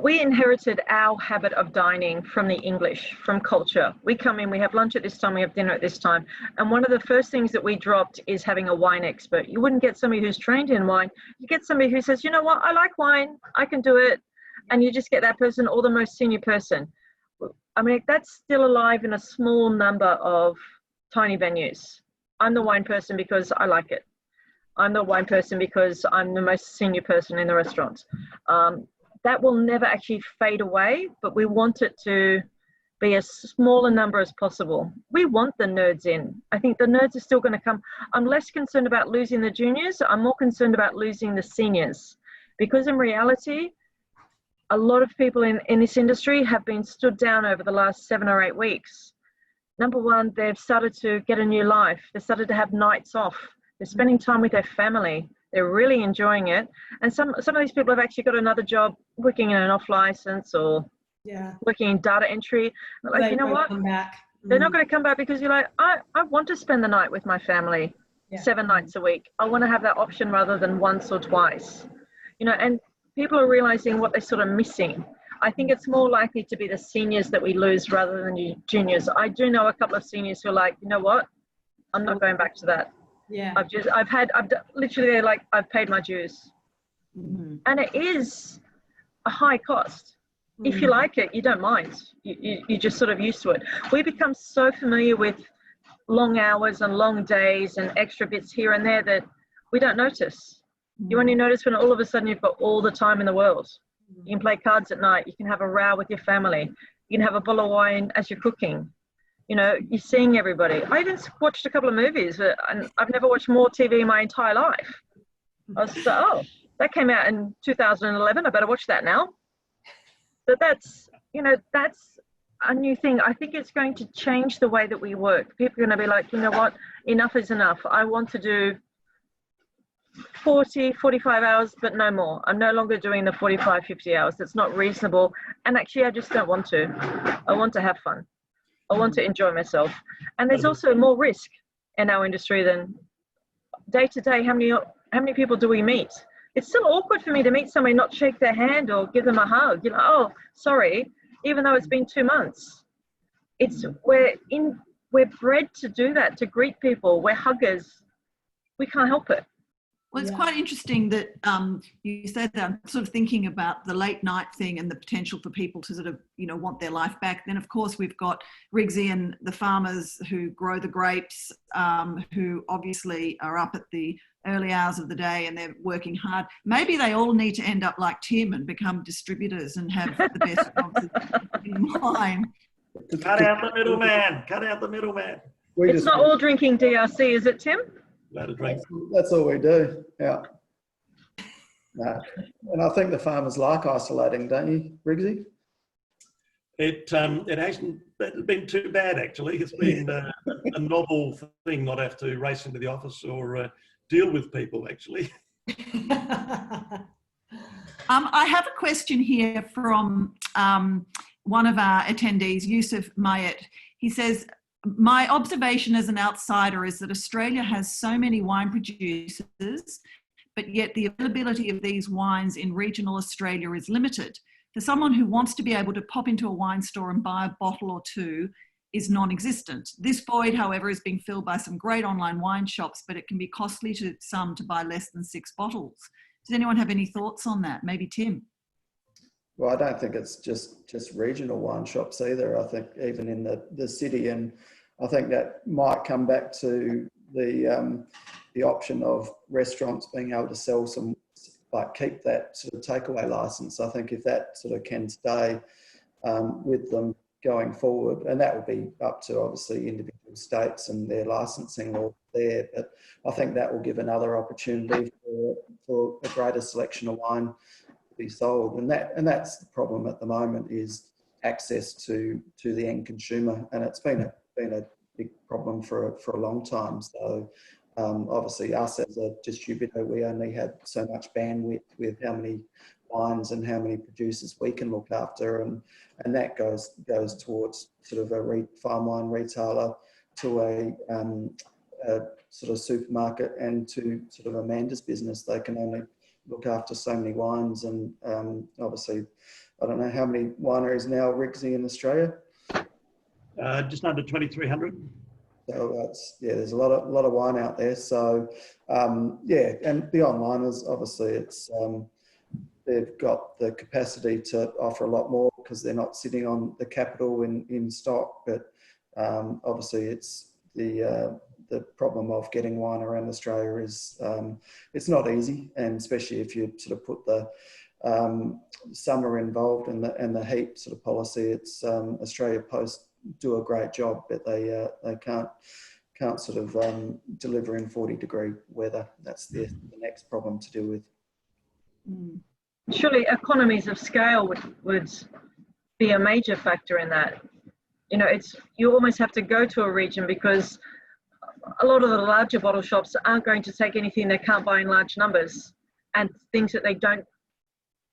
D: we inherited our habit of dining from the English, from culture. We come in, we have lunch at this time, we have dinner at this time. And one of the first things that we dropped is having a wine expert. You wouldn't get somebody who's trained in wine. You get somebody who says, you know what, I like wine, I can do it. And you just get that person, or the most senior person. I mean, that's still alive in a small number of tiny venues. I'm the wine person because I like it. I'm the wine person because I'm the most senior person in the restaurant. That will never actually fade away, but we want it to be as small a number as possible. We want the nerds in. I think the nerds are still going to come. I'm less concerned about losing the juniors. I'm more concerned about losing the seniors, because in reality, a lot of people in this industry have been stood down over the last 7 or 8 weeks. Number one, they've started to get a new life. They started to have nights off. They're spending time with their family. They're really enjoying it. And some of these people have actually got another job working in an off license or working in data entry. Like, you know what? They're not going to come back, because you're like, I want to spend the night with my family 7 nights a week. I want to have that option rather than once or twice. You know, and people are realizing what they're sort of missing. I think it's more likely to be the seniors that we lose rather than the juniors. I do know a couple of seniors who are like, you know what, I'm not going back to that.
A: Yeah.
D: Literally like, I've paid my dues.
B: Mm-hmm.
D: And it is a high cost. If you like it, you don't mind. You're just sort of used to it. We become so familiar with long hours and long days and extra bits here and there that we don't notice. You only notice when all of a sudden you've got all the time in the world. You can play cards at night. You can have a row with your family. You can have a bottle of wine as you're cooking. You know, you're seeing everybody. I even watched a couple of movies, and I've never watched more TV in my entire life. I was like, oh, that came out in 2011. I better watch that now. But that's, you know, that's a new thing. I think it's going to change the way that we work. People are going to be like, you know what, enough is enough. I want to do 40, 45 hours, but no more. I'm no longer doing the 45, 50 hours. That's not reasonable. And actually, I just don't want to. I want to have fun. I want to enjoy myself. And there's also more risk in our industry than day to day. How many people do we meet? It's still awkward for me to meet somebody, not shake their hand or give them a hug. You know, oh, sorry, even though it's been 2 months. We're bred to do that, to greet people. We're huggers. We can't help it.
B: Well, it's quite interesting that you said that. I'm sort of thinking about the late night thing and the potential for people to sort of, you know, want their life back. Then, of course, we've got Rigsy and the farmers who grow the grapes, who obviously are up at the early hours of the day and they're working hard. Maybe they all need to end up like Tim and become distributors and have the best jobs in wine.
C: Cut out the middleman. Cut out the middleman.
D: It's not all drinking DRC, is it, Tim?
C: Let it drink.
E: That's all we do. Yeah. No. And I think the farmers like isolating, don't you, Rigsy?
C: It hasn't been too bad, actually. It's been a novel thing, not have to race into the office or deal with people, actually.
B: I have a question here from one of our attendees, Yusuf Mayet. He says, my observation as an outsider is that Australia has so many wine producers, but yet the availability of these wines in regional Australia is limited. For someone who wants to be able to pop into a wine store and buy a bottle or two is non-existent. This void, however, is being filled by some great online wine shops, but it can be costly to some to buy less than 6 bottles. Does anyone have any thoughts on that? Maybe Tim?
E: Well, I don't think it's just regional wine shops either. I think even in the city, and I think that might come back to the option of restaurants being able to sell some, like keep that sort of takeaway license. I think if that sort of can stay with them going forward, and that will be up to obviously individual states and their licensing law there, but I think that will give another opportunity for a greater selection of wine to be sold. And that's the problem at the moment, is access to the end consumer, and it's been a big problem for a long time. So obviously us as a distributor, we only had so much bandwidth with how many wines and how many producers we can look after, and that goes towards sort of a farm wine retailer, to a sort of supermarket, and to sort of Amanda's business. They can only look after so many wines, and obviously I don't know how many wineries now, Rigsy, in Australia.
C: Just under 2,300.
E: So there's a lot of wine out there. So and the onliners, obviously, it's they've got the capacity to offer a lot more because they're not sitting on the capital in stock. But obviously, it's the problem of getting wine around Australia is it's not easy, and especially if you sort of put the summer involved and the heat sort of policy. It's Australia Post do a great job, but they can't sort of deliver in 40-degree weather. That's the next problem to deal with.
D: Surely economies of scale would be a major factor in that. You know, you almost have to go to a region, because a lot of the larger bottle shops aren't going to take anything they can't buy in large numbers, and things that they don't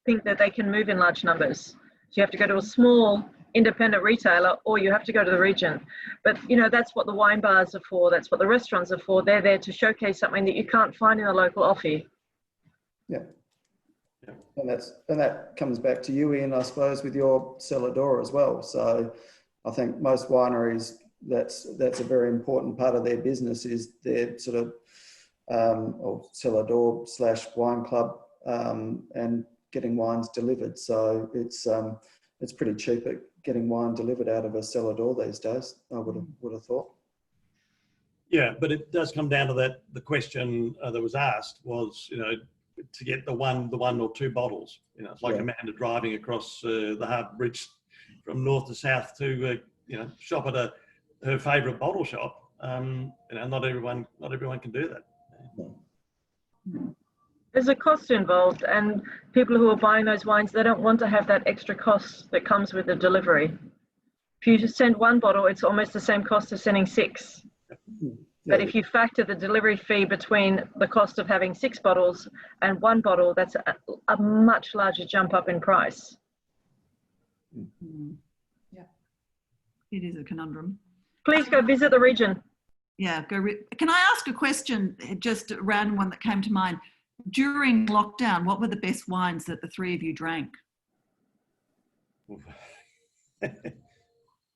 D: think that they can move in large numbers. So you have to go to a small independent retailer, or you have to go to the region. But you know, that's what the wine bars are for, that's what the restaurants are for. They're there to showcase something that you can't find in a local offie.
E: Yeah. And that comes back to you, Ian, I suppose, with your cellar door as well. So I think most wineries, that's a very important part of their business, is their sort of or cellar door / wine club, and getting wines delivered. So it's pretty cheap at getting wine delivered out of a cellar door these days, I would have thought.
C: Yeah, but it does come down to that. The question that was asked was, to get the one or two bottles. It's like Amanda driving across the Harbour Bridge from north to south to shop at her favourite bottle shop. Not everyone can do that.
D: There's a cost involved, and people who are buying those wines, they don't want to have that extra cost that comes with the delivery. If you just send one bottle, it's almost the same cost as sending 6. But if you factor the delivery fee between the cost of having 6 bottles and 1 bottle, that's a much larger jump up in price.
B: Yeah, it is a conundrum.
D: Please go visit the region.
B: Yeah, can I ask a question, just a random one that came to mind? During lockdown, what were the best wines that the 3 of you drank?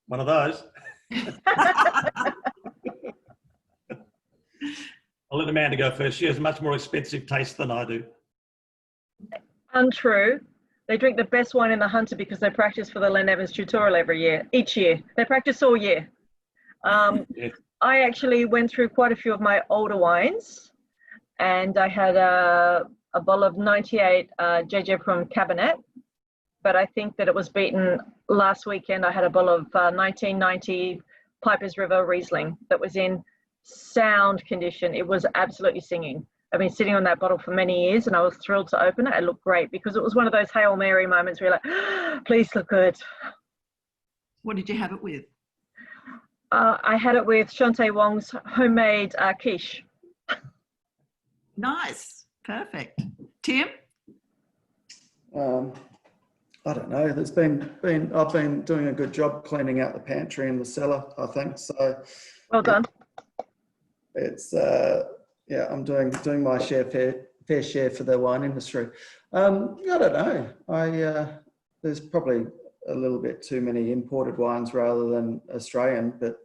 C: One of those. I'll let Amanda go first. She has a much more expensive taste than I do.
D: Untrue. They drink the best wine in the Hunter because they practice for the Len Evans tutorial each year. They practice all year.
C: Yeah.
D: I actually went through quite a few of my older wines, and I had a bottle of 98 JJ from Cabernet, but I think that it was beaten last weekend. I had a bottle of 1990 Piper's River Riesling that was in sound condition. It was absolutely singing. I've been sitting on that bottle for many years, and I was thrilled to open it. It looked great because it was one of those Hail Mary moments where you're like, please look good.
B: What did you have it with?
D: I had it with Shantae Wong's homemade quiche.
B: Nice, perfect. Tim?
E: I don't know. There's I've been doing a good job cleaning out the pantry and the cellar, I think. So
D: Well done.
E: It's I'm doing my fair share for the wine industry. I don't know. There's probably a little bit too many imported wines rather than Australian, but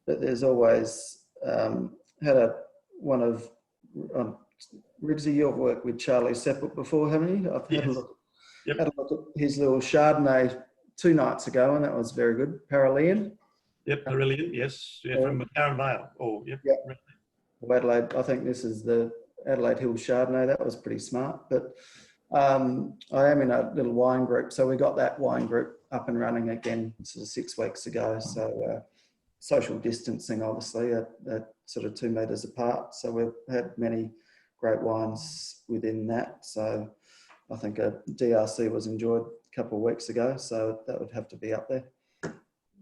E: there's always had one of Ribsy. You've worked with Charlie Seppelt before, haven't you? I've had a look.
C: Yep.
E: Had a look at his little Chardonnay 2 nights ago, and that was very good. Parallean.
C: Yep, brilliant. Yes, from McLaren Vale. Oh, yep.
E: Adelaide. I think this is the Adelaide Hills Chardonnay. That was pretty smart. But I am in a little wine group, so we got that wine group up and running again sort of 6 weeks ago. So social distancing, obviously, at sort of 2 meters apart. So we've had many great wines within that. So I think a DRC was enjoyed a couple of weeks ago. So that would have to be up there.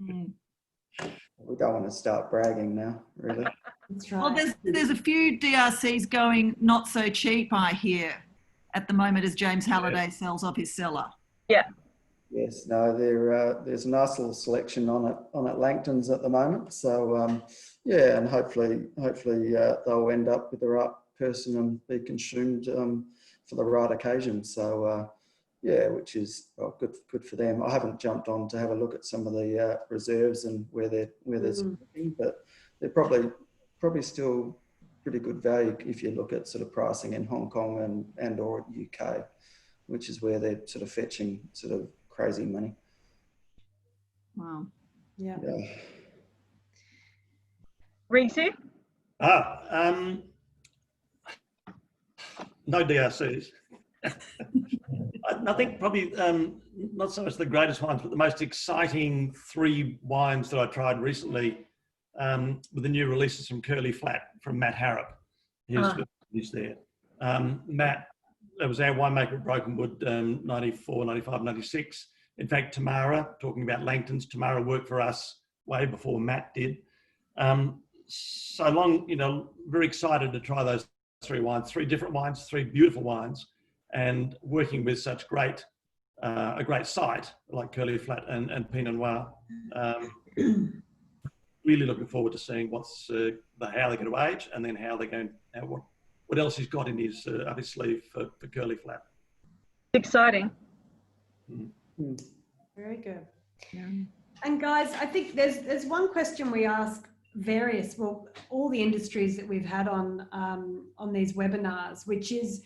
B: Mm.
E: We don't want to start bragging now, really.
A: That's right.
B: Well, there's a few DRCs going not so cheap, I hear, at the moment as James Halliday sells off his cellar.
D: Yeah.
E: Yes, no, there's a nice little selection on at Langton's at the moment. So and hopefully they'll end up with the right person and be consumed for the right occasion. So which is good for them. I haven't jumped on to have a look at some of the reserves and where they're looking, but they're probably still pretty good value if you look at sort of pricing in Hong Kong and or UK, which is where they're sort of fetching sort of crazy money.
B: Wow.
A: Yeah.
D: Rixie?
C: No DRCs. I think probably not so much the greatest wines, but the most exciting 3 wines that I tried recently with the new releases from Curly Flat from Matt Harrop. He's there. Matt, that was our winemaker at Brokenwood, 94, 95, 96. In fact, Tamara, talking about Langton's, Tamara worked for us way before Matt did. Very excited to try those 3 wines, 3 different wines, 3 beautiful wines, and working with such a great site like Curly Flat and Pinot Noir. Really looking forward to seeing how they're going to age, and then how they're going, what else he's got in his up his sleeve for Curly Flat.
D: exciting.
A: Very good.
B: Yeah.
A: And guys, I think there's one question we ask all the industries that we've had on these webinars, which is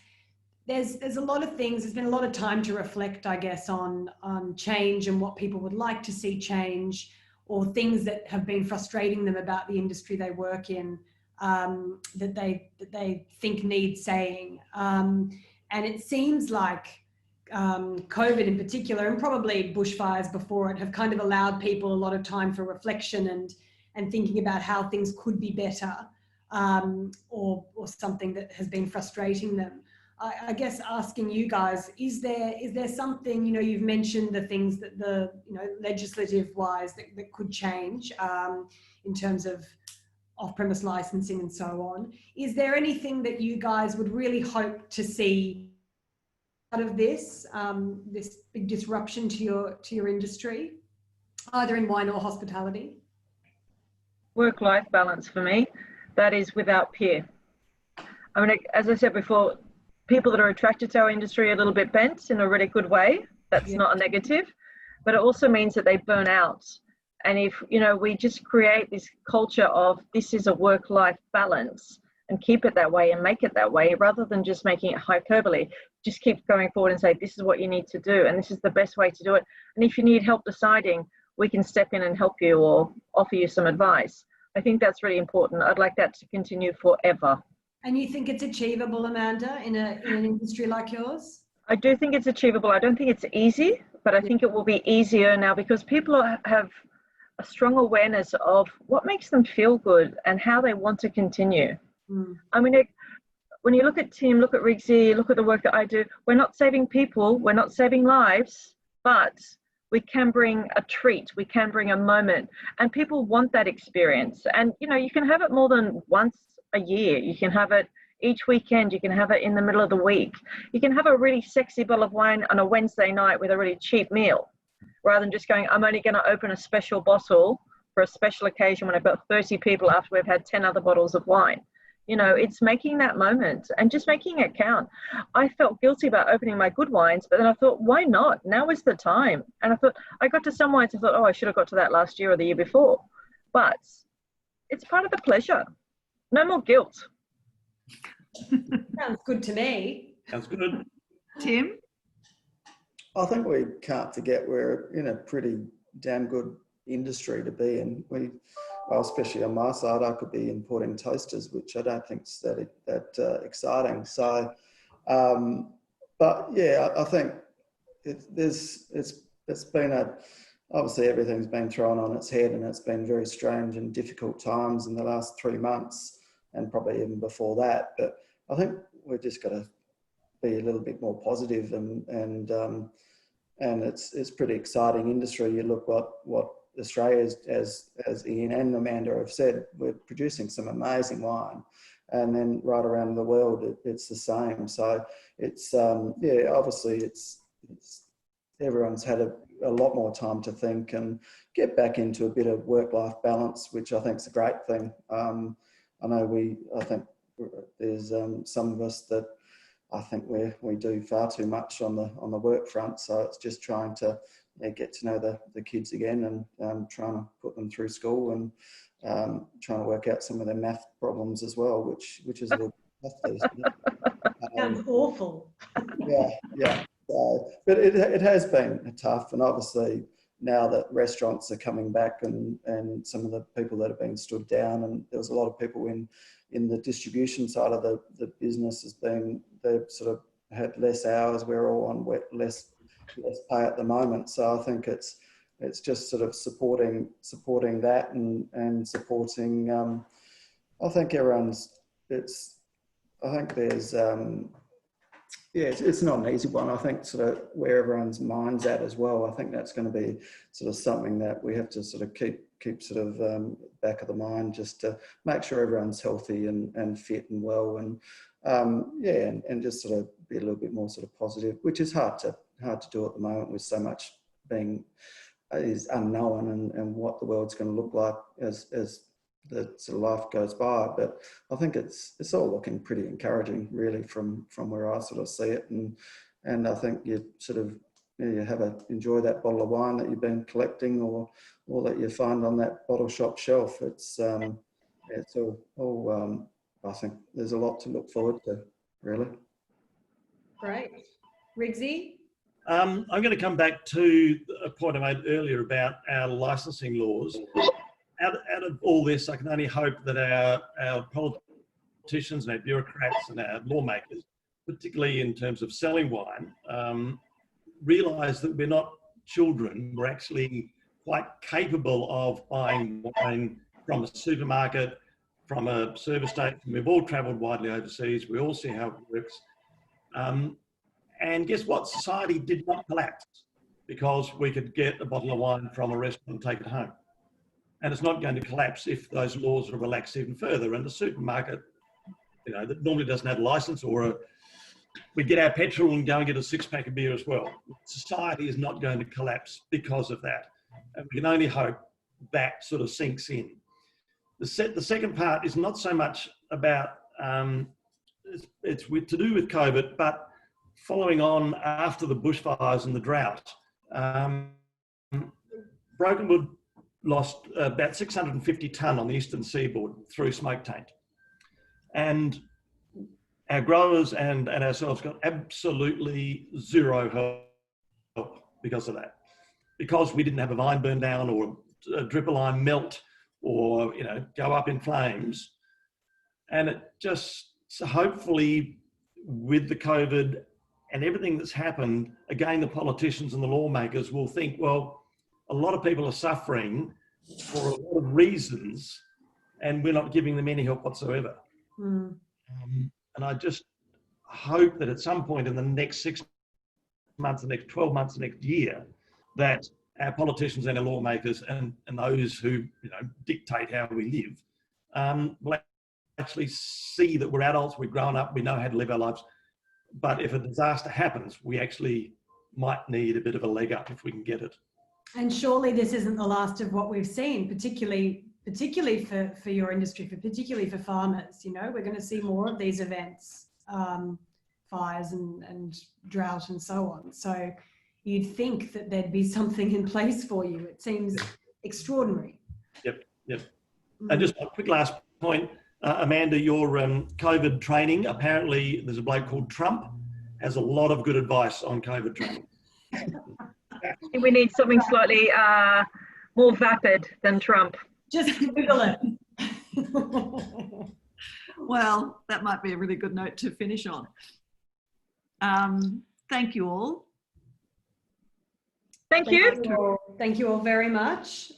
A: there's a lot of things. There's been a lot of time to reflect, I guess, on change and what people would like to see change, or things that have been frustrating them about the industry they work in, that they think need saying. And it seems like COVID in particular, and probably bushfires before it, have kind of allowed people a lot of time for reflection and thinking about how things could be better, or something that has been frustrating them. I guess asking you guys, is there something, you've mentioned the things that legislative wise that could change in terms of off-premise licensing and so on. Is there anything that you guys would really hope to see out of this big disruption to your industry, either in wine or hospitality?
D: Work-life balance for me, that is without peer. I mean, as I said before, people that are attracted to our industry are a little bit bent in a really good way. That's not a negative, but it also means that they burn out. And if, we just create this culture of this is a work-life balance and keep it that way and make it that way, rather than just making it hyperbole, just keep going forward and say, this is what you need to do. And this is the best way to do it. And if you need help deciding, we can step in and help you or offer you some advice. I think that's really important. I'd like that to continue forever.
A: And you think it's achievable, Amanda, in an industry like yours?
D: I do think it's achievable. I don't think it's easy, but I think it will be easier now because people have a strong awareness of what makes them feel good and how they want to continue. I mean, when you look at Tim, look at Rigsy, look at the work that I do, we're not saving people, we're not saving lives, but we can bring a treat, we can bring a moment, and people want that experience. And, you can have it more than once a year. You can have it each weekend. You can have it in the middle of the week. You can have a really sexy bottle of wine on a Wednesday night with a really cheap meal, rather than just going, I'm only going to open a special bottle for a special occasion when I've got 30 people after we've had 10 other bottles of wine. It's making that moment and just making it count. I felt guilty about opening my good wines, but then I thought, why not? Now is the time. And I thought, I got to some wines and thought, I should have got to that last year or the year before. But it's part of the pleasure. No more guilt.
A: Sounds good to me.
C: Sounds good.
B: Tim?
E: I think we can't forget we're in a pretty damn good industry to be in. Especially on my side, I could be importing toasters, which I don't think is that exciting. So, but yeah, I think it's been obviously everything's been thrown on its head, and it's been very strange and difficult times in the last 3 months, and probably even before that. But I think we've just got to be a little bit more positive, and it's pretty exciting industry. You look what Australia, as Iain and Amanda have said, we're producing some amazing wine, and then right around the world it's the same. So it's obviously it's everyone's had a lot more time to think and get back into a bit of work-life balance, which I think is a great thing. I think there's some of us that I think we do far too much on the work front. So it's just trying to get to know the kids again, and trying to put them through school, and trying to work out some of their math problems as well, which is a little tough these days.
A: Sounds awful.
E: Yeah. So, but it has been tough, and obviously now that restaurants are coming back, and some of the people that have been stood down, and there was a lot of people in the distribution side of the business they've sort of had less hours. We're all on less pay at the moment. So I think it's just sort of supporting that, and supporting, I think it's not an easy one. I think sort of where everyone's mind's at as well. I think that's going to be sort of something that we have to sort of keep sort of back of the mind, just to make sure everyone's healthy and fit and well, and and just sort of be a little bit more sort of positive, which is hard to do at the moment with so much is unknown, and what the world's going to look like as the sort of life goes by. But I think it's all looking pretty encouraging, really, from where I sort of see it, and I think you sort of you enjoy that bottle of wine that you've been collecting, or that you find on that bottle shop shelf. It's all I think there's a lot to look forward to, really.
A: Great. Rigsy?
C: I'm going to come back to a point I made earlier about our licensing laws. Out of all this, I can only hope that our politicians and our bureaucrats and our lawmakers, particularly in terms of selling wine, realise that we're not children. We're actually quite capable of buying wine from a supermarket, from a service station. We've all travelled widely overseas. We all see how it works. And guess what? Society did not collapse because we could get a bottle of wine from a restaurant and take it home. And it's not going to collapse if those laws are relaxed even further. And the supermarket, that normally doesn't have a license, or we get our petrol and go and get a 6-pack of beer as well. Society is not going to collapse because of that. And we can only hope that sort of sinks in. The second part is not so much about, it's to do with COVID, but following on after the bushfires and the drought, Brokenwood lost about 650 tonne on the eastern seaboard through smoke taint. And our growers and ourselves got absolutely zero help because of that. Because we didn't have a vine burn down, or a dripper line melt, or go up in flames. And it just, so hopefully with the COVID and everything that's happened, again, the politicians and the lawmakers will think, well, a lot of people are suffering for a lot of reasons, and we're not giving them any help whatsoever. And I just hope that at some point in the next 6 months, the next 12 months, the next year, that our politicians and our lawmakers and those who dictate how we live will actually see that we're adults, we've grown up, we know how to live our lives. But if a disaster happens, we actually might need a bit of a leg up if we can get it.
A: And surely this isn't the last of what we've seen, particularly for your industry, particularly for farmers. We're going to see more of these events, fires and drought and so on. So you'd think that there'd be something in place for you. It seems extraordinary. Yep.
C: And just a quick last point, Amanda, your COVID training, apparently there's a bloke called Trump, has a lot of good advice on COVID training.
D: We need something slightly more vapid than Trump.
A: Just Google it.
B: Well, that might be a really good note to finish on. Thank you all.
D: Thank you.
A: Thank you all very much.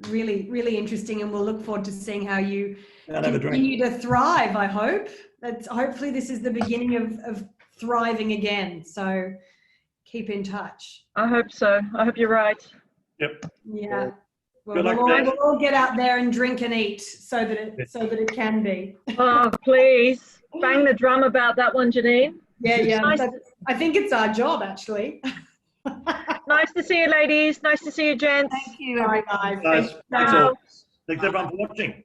A: Really, really interesting, and we'll look forward to seeing how you continue to thrive, I hope. Hopefully this is the beginning of thriving again. So keep in touch.
D: I hope so. I hope you're right.
C: Yep.
A: Yeah. Well, we'll all get out there and drink and eat so that it can be.
D: Oh, please. Bang the drum about that one, Janine.
A: Yeah.
D: Nice.
A: I think it's our job, actually.
D: Nice to see you, ladies. Nice to see you, gents.
B: Thank you.
A: All right, guys.
C: Thanks all. Thanks everyone for watching.